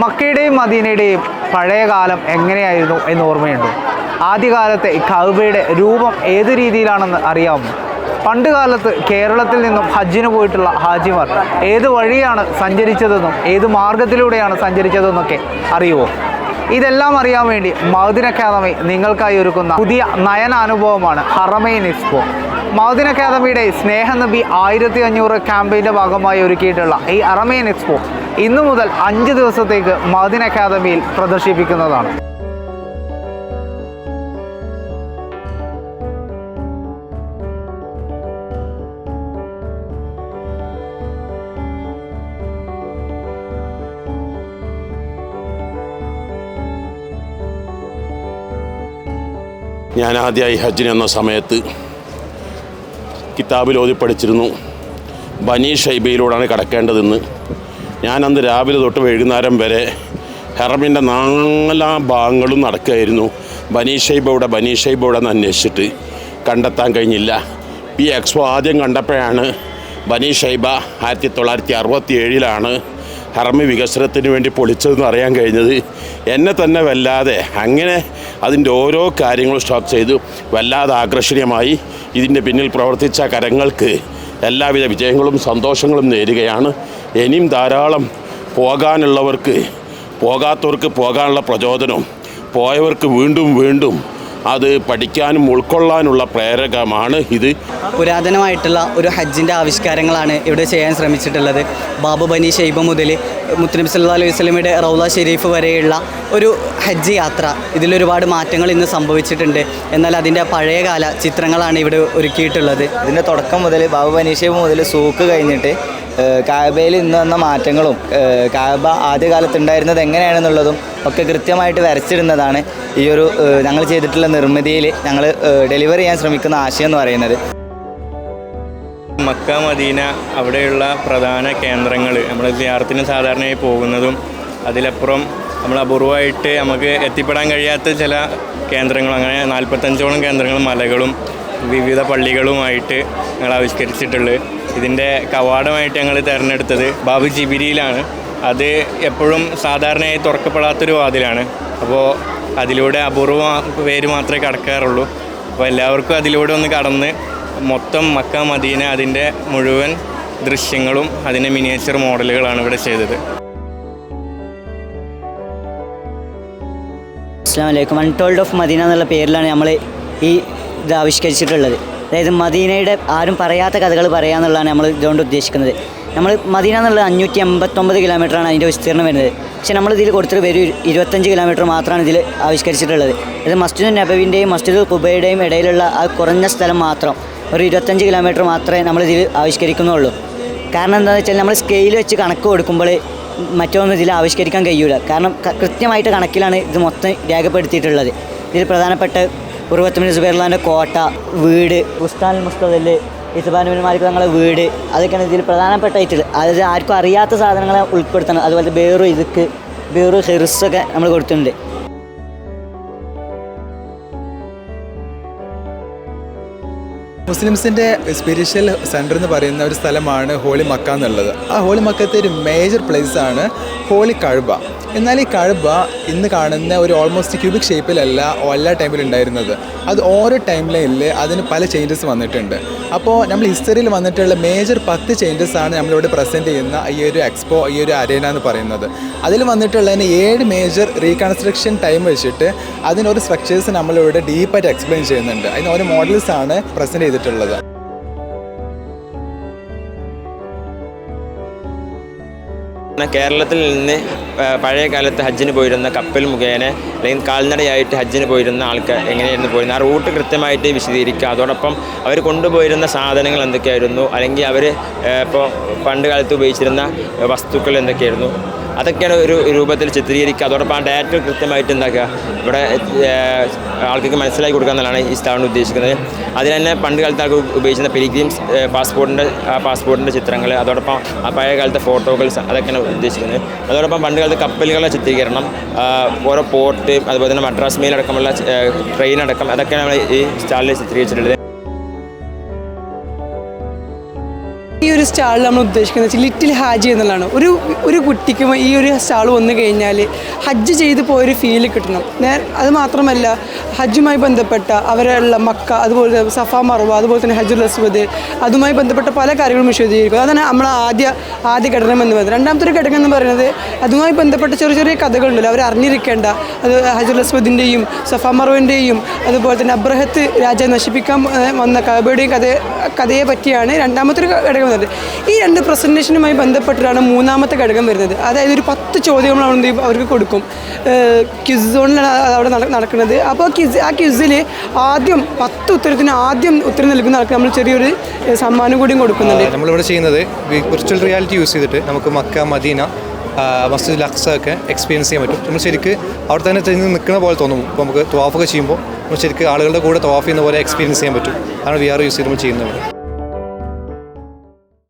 മക്കയുടെയും മദീനയുടെയും പഴയ കാലം എങ്ങനെയായിരുന്നു എന്ന് ഓർമ്മയുണ്ടോ? ആദ്യകാലത്തെ കഅബയുടെ രൂപം ഏത് രീതിയിലാണെന്ന് അറിയാമോ? പണ്ട് കാലത്ത് കേരളത്തിൽ നിന്നും ഹജ്ജിന് പോയിട്ടുള്ള ഹാജിമാർ ഏത് വഴിയാണ് സഞ്ചരിച്ചതെന്നും ഏത് മാർഗത്തിലൂടെയാണ് സഞ്ചരിച്ചതെന്നൊക്കെ അറിയുമോ? ഇതെല്ലാം അറിയാൻ വേണ്ടി മഅ്ദിൻ അക്കാദമി നിങ്ങൾക്കായി ഒരുക്കുന്ന പുതിയ നയനാനുഭവമാണ് ഹറമൈൻ എക്സ്പോ. മഅ്ദിൻ അക്കാദമിയുടെ സ്നേഹനബി 1500 ക്യാമ്പയിൻ്റെ ഭാഗമായി ഒരുക്കിയിട്ടുള്ള ഈ ഹറമൈൻ എക്സ്പോ ഇന്നു മുതൽ 5 ദിവസത്തേക്ക് മഅ്ദിൻ അക്കാദമിയിൽ പ്രദർശിപ്പിക്കുന്നതാണ്. ഞാൻ ആദ്യമായി ഹജ്ജിന് എന്ന സമയത്ത് കിതാബിൽ ഓതി പഠിച്ചിരുന്നു ബനി ഷൈബയിലൂടെയാണ് കടക്കേണ്ടതെന്ന്. ഞാനന്ന് രാവിലെ തൊട്ട് വൈകുന്നേരം വരെ ഹറമിൻ്റെ നാലാ ഭാഗങ്ങളും നടക്കുകയായിരുന്നു. ബനി ഷൈബ എന്ന് അന്വേഷിച്ചിട്ട് കണ്ടെത്താൻ കഴിഞ്ഞില്ല. ഈ എക്സ്പോ ആദ്യം കണ്ടപ്പോഴാണ് ബനി ഷൈബ 1967 ഹറമി വികസനത്തിന് വേണ്ടി പൊളിച്ചതെന്ന് അറിയാൻ കഴിഞ്ഞത്. എന്നെ തന്നെ വല്ലാതെ അങ്ങനെ അതിൻ്റെ ഓരോ കാര്യങ്ങളും സ്റ്റോപ്പ് ചെയ്തു വല്ലാതെ ആകർഷണീയമായി. ഇതിൻ്റെ പിന്നിൽ പ്രവർത്തിച്ച കരങ്ങൾക്ക് എല്ലാവിധ വിജയങ്ങളും സന്തോഷങ്ങളും നേരുകയാണ്. ഇനിയും ധാരാളം പോകാനുള്ളവർക്ക്, പോകാത്തവർക്ക് പോകാനുള്ള പ്രചോദനവും, പോയവർക്ക് വീണ്ടും വീണ്ടും അത് പഠിക്കാനും ഉൾക്കൊള്ളാനുള്ള പ്രേരകമാണ് ഇത്. പുരാതനമായിട്ടുള്ള ഒരു ഹജ്ജിൻ്റെ ആവിഷ്കാരങ്ങളാണ് ഇവിടെ ചെയ്യാൻ ശ്രമിച്ചിട്ടുള്ളത്. ബാബു ബനി ഷൈബ മുതൽ മുത്തനബി സല്ലല്ലാഹു അലൈഹി വസല്ലമയുടെ റൗള ഷെരീഫ് വരെയുള്ള ഒരു ഹജ്ജ് യാത്ര. ഇതിലൊരുപാട് മാറ്റങ്ങൾ ഇന്ന് സംഭവിച്ചിട്ടുണ്ട്. എന്നാൽ അതിൻ്റെ പഴയകാല ചിത്രങ്ങളാണ് ഇവിടെ ഒരുക്കിയിട്ടുള്ളത്. ഇതിൻ്റെ തുടക്കം മുതൽ ബാബു ബനി ഷൈബ മുതൽ സൂക്ക് കഴിഞ്ഞിട്ട് കഅബയിൽ ഇന്ന് വന്ന മാറ്റങ്ങളും കഅബ ആദ്യകാലത്ത് ഉണ്ടായിരുന്നത് എങ്ങനെയാണെന്നുള്ളതും ഒക്കെ കൃത്യമായിട്ട് വരച്ചിടുന്നതാണ് ഈ ഒരു ഞങ്ങൾ ചെയ്തിട്ടുള്ള നിർമ്മിതിയിൽ ഞങ്ങൾ ഡെലിവർ ചെയ്യാൻ ശ്രമിക്കുന്ന ആശയം എന്ന് പറയുന്നത്. മക്ക മദീന അവിടെയുള്ള പ്രധാന കേന്ദ്രങ്ങൾ നമ്മൾ സിയാറത്തിന് സാധാരണയായി പോകുന്നതും അതിലപ്പുറം നമ്മൾ അപൂർവമായിട്ട് നമുക്ക് എത്തിപ്പെടാൻ കഴിയാത്ത ചില കേന്ദ്രങ്ങൾ, അങ്ങനെ 45ഓളം കേന്ദ്രങ്ങളും മലകളും വിവിധ പള്ളികളുമായിട്ട് ഞങ്ങൾ ആവിഷ്കരിച്ചിട്ടുള്ളത്. ഇതിൻ്റെ കവാടമായിട്ട് ഞങ്ങൾ തിരഞ്ഞെടുത്തത് ബാബു ജിബിരിയിലാണ്. അത് എപ്പോഴും സാധാരണയായി തുറക്കപ്പെടാത്തൊരു വാതിലാണ്. അപ്പോൾ അതിലൂടെ അപൂർവ പേര് മാത്രമേ കടക്കാറുള്ളൂ. അപ്പോൾ എല്ലാവർക്കും അതിലൂടെ ഒന്ന് കടന്ന് മൊത്തം മക്ക മദീന അതിൻ്റെ മുഴുവൻ ദൃശ്യങ്ങളും അതിൻ്റെ മിനിയേച്ചർ മോഡലുകളാണ് ഇവിടെ ചെയ്തത്. അസ്സലാമു അലൈക്കും. അൺടോൾഡ് ഓഫ് മദീന എന്നുള്ള പേരിലാണ് നമ്മൾ ഈ ഇത് ആവിഷ്കരിച്ചിട്ടുള്ളത്. അതായത് മദീനയുടെ ആരും പറയാത്ത കഥകൾ പറയാന്നുള്ളതാണ് നമ്മൾ ഇതുകൊണ്ട് ഉദ്ദേശിക്കുന്നത്. നമ്മൾ മദീന എന്നുള്ളത് 589 കിലോമീറ്ററാണ് അതിൻ്റെ വിസ്തീർണം വരുന്നത്. പക്ഷേ നമ്മളിതിൽ കൊടുത്തിട്ട് വെറും 25 കിലോമീറ്റർ മാത്രമാണ് ഇതിൽ ആവിഷ്കരിച്ചിട്ടുള്ളത്. ഇത് മസ്ജിദുൻ നബവിൻ്റെയും മസ്ജിദുൽ ഖുബയുടെയും ഇടയിലുള്ള ആ കുറഞ്ഞ സ്ഥലം മാത്രം, ഒരു 25 കിലോമീറ്റർ മാത്രമേ നമ്മളിതിൽ ആവിഷ്കരിക്കുന്നുള്ളൂ. കാരണം എന്താണെന്ന് വെച്ചാൽ നമ്മൾ സ്കെയിൽ വെച്ച് കണക്ക് കൊടുക്കുമ്പോൾ മറ്റൊന്നും ഇതിൽ ആവിഷ്കരിക്കാൻ കഴിയില്ല. കാരണം കൃത്യമായിട്ട് കണക്കിലാണ് ഇത് മൊത്തം രേഖപ്പെടുത്തിയിട്ടുള്ളത്. ഇതിൽ പ്രധാനപ്പെട്ട ഉർവത്ത് ബിൻ സുബൈറിൻ്റെ കോട്ട, വീട്, ബുസ്താനുൽ മുസ്തദല്, ഇത്ബാൻ ബിൻ മാലിക് തങ്ങളുടെ വീട്, അതൊക്കെയാണ് ഇതിൽ പ്രധാനപ്പെട്ടായിട്ടുള്ളത്. അതായത് ആർക്കും അറിയാത്ത സാധനങ്ങളെ ഉൾപ്പെടുത്തണം. അതുപോലെ ബേറു ഹിർസൊക്കെ നമ്മൾ കൊടുത്തിട്ടുണ്ട്. മുസ്ലിംസിൻ്റെ സ്പിരിച്വൽ സെൻറ്റർ എന്ന് പറയുന്ന ഒരു സ്ഥലമാണ് ഹോളി മക്ക എന്നുള്ളത്. ആ ഹോളി മക്കത്തെ ഒരു മേജർ പ്ലേസാണ് ഹോളി കഅബ. എന്നാൽ ഈ കഅബ ഇന്ന് കാണുന്ന ഒരു ഓൾമോസ്റ്റ് ക്യൂബിക് ഷേപ്പിലല്ല എല്ലാ ടൈമിലും ഉണ്ടായിരുന്നത്. അത് ഓരോ ടൈം ലൈനിൽ അതിന് പല ചേഞ്ചസ് വന്നിട്ടുണ്ട്. അപ്പോൾ നമ്മൾ ഹിസ്റ്ററിയിൽ വന്നിട്ടുള്ള മേജർ 10 ചേഞ്ചസാണ് നമ്മളിവിടെ പ്രസൻറ്റ് ചെയ്യുന്ന ഈ ഒരു എക്സ്പോ, ഈ ഒരു അരേന എന്ന് പറയുന്നത്. അതിൽ വന്നിട്ടുള്ളതിന് 7 മേജർ റീകൺസ്ട്രക്ഷൻ ടൈം വെച്ചിട്ട് അതിനൊരു സ്ട്രക്ചേഴ്സ് നമ്മളിവിടെ ഡീപ്പായിട്ട് എക്സ്പ്ലെയിൻ ചെയ്യുന്നുണ്ട്. അതിന് ഓരോ മോഡൽസാണ് പ്രസൻറ്റ് ചെയ്തിട്ടുള്ളത്. കേരളത്തിൽ നിന്ന് പഴയ കാലത്ത് ഹജ്ജിന് പോയിരുന്ന കപ്പൽ മുഖേന അല്ലെങ്കിൽ കാൽനടയായിട്ട് ഹജ്ജിന് പോയിരുന്ന ആൾക്കാർ എങ്ങനെയായിരുന്നു പോയിരുന്നത്, ആ റൂട്ട് കൃത്യമായിട്ട് വിശദീകരിക്കുക. അതോടൊപ്പം അവർ കൊണ്ടുപോയിരുന്ന സാധനങ്ങൾ എന്തൊക്കെയായിരുന്നു, അല്ലെങ്കിൽ അവർ ഇപ്പോൾ പണ്ട് കാലത്ത് ഉപയോഗിച്ചിരുന്ന വസ്തുക്കൾ എന്തൊക്കെയായിരുന്നു, അതൊക്കെയാണ് ഒരു രൂപത്തിൽ ചിത്രീകരിക്കുക. അതോടൊപ്പം ആ ഡാറ്റ കൃത്യമായിട്ട് എന്താക്കുക ഇവിടെ ആൾക്കാർക്ക് മനസ്സിലാക്കി കൊടുക്കുക എന്നുള്ളതാണ് ഈ സ്ഥാപനം ഉദ്ദേശിക്കുന്നത്. അതിന് തന്നെ പണ്ട് കാലത്ത് ആൾക്ക് ഉപയോഗിച്ചിരുന്ന പിലിഗ്രിംസ് പാസ്പോർട്ടിൻ്റെ ചിത്രങ്ങൾ, അതോടൊപ്പം ആ പഴയ കാലത്തെ ഫോട്ടോകൾ, അതൊക്കെയാണ് ഉദ്ദേശിക്കുന്നത്. അതോടൊപ്പം പണ്ട് കാലത്ത് കപ്പലുകളുടെ ചിത്രീകരണം, ഓരോ പോർട്ട്, അതുപോലെ തന്നെ മദ്രാസ് മെയിൽ അടക്കമുള്ള ട്രെയിൻ അടക്കം, അതൊക്കെയാണ് നമ്മൾ ഈ സ്റ്റാളിൽ ചിത്രീകരിച്ചിട്ടുള്ളത്. ഈ ഒരു സ്റ്റാളിൽ നമ്മൾ ഉദ്ദേശിക്കുന്നത് ലിറ്റിൽ ഹാജി എന്നുള്ളതാണ്. ഒരു കുട്ടിക്ക് ഈ ഒരു സ്റ്റാൾ വന്നു കഴിഞ്ഞാൽ ഹജ്ജ് ചെയ്ത് പോയൊരു ഫീല് കിട്ടണം. അത് മാത്രമല്ല ഹജ്ജുമായി ബന്ധപ്പെട്ട അവരുള്ള മക്ക, അതുപോലെ സഫ മർവ, അതുപോലെ തന്നെ ഹജ്ജുൽ അസ്വദ്, അതുമായി ബന്ധപ്പെട്ട പല കാര്യങ്ങളും വിശദീകരിക്കും. അതാണ് നമ്മൾ ആദ്യ ഘടകം എന്ന് പറയുന്നത്. രണ്ടാമത്തെ ഒരു ഘടകം എന്ന് പറയുന്നത് അതുമായി ബന്ധപ്പെട്ട ചെറിയ കഥകളുണ്ടല്ലോ, അവർ അറിഞ്ഞിരിക്കേണ്ട. അത് ഹജ്ജുൽ അസ്വദിൻ്റെയും സഫ മർവൻ്റെയും അതുപോലെ തന്നെ അബ്രഹത്ത് രാജാവ് നശിപ്പിക്കാൻ വന്ന കഅബയുടെയും കഥയെ പറ്റിയാണ് രണ്ടാമത്തെ ഒരു ഘടകം വരുന്നത്. ഈ 2 പ്രസൻറ്റേഷനുമായി ബന്ധപ്പെട്ടിട്ടാണ് മൂന്നാമത്തെ ഘടകം വരുന്നത്. അതായത് ഒരു 10 ചോദ്യങ്ങൾ അവർക്ക് കൊടുക്കും. ക്വിസ് സോണിലാണ് അവിടെ നടക്കുന്നത്. അപ്പോൾ ആ ക്വിസിൽ ആദ്യം 10 ഉത്തരത്തിന് ആദ്യം ഉത്തരം നൽകുന്ന ആൾക്ക് നമ്മൾ ചെറിയൊരു സമ്മാനം കൂടിയും കൊടുക്കുന്നുണ്ട്. നമ്മളിവിടെ ചെയ്യുന്നത് വിർച്വൽ റിയാലിറ്റി യൂസ് ചെയ്തിട്ട് നമുക്ക് മക്ക, മദീന, മസ്ജിദുൽ അഖ്സ ഒക്കെ എക്സ്പീരിയൻസ് ചെയ്യാൻ പറ്റും. നമ്മൾ ശരിക്ക് അവിടെ തന്നെ ചെന്ന് നിൽക്കുന്ന പോലെ തോന്നും. ഇപ്പോൾ നമുക്ക് തവാഫൊക്കെ ചെയ്യുമ്പോൾ നമ്മൾ ശരിക്കും ആളുകളുടെ കൂടെ തവാഫ് ചെയ്യുന്ന പോലെ എക്സ്പീരിയൻസ് ചെയ്യാൻ പറ്റും. അതാണ് VR യൂസ് ചെയ്ത് നമ്മൾ ചെയ്യുന്നത്.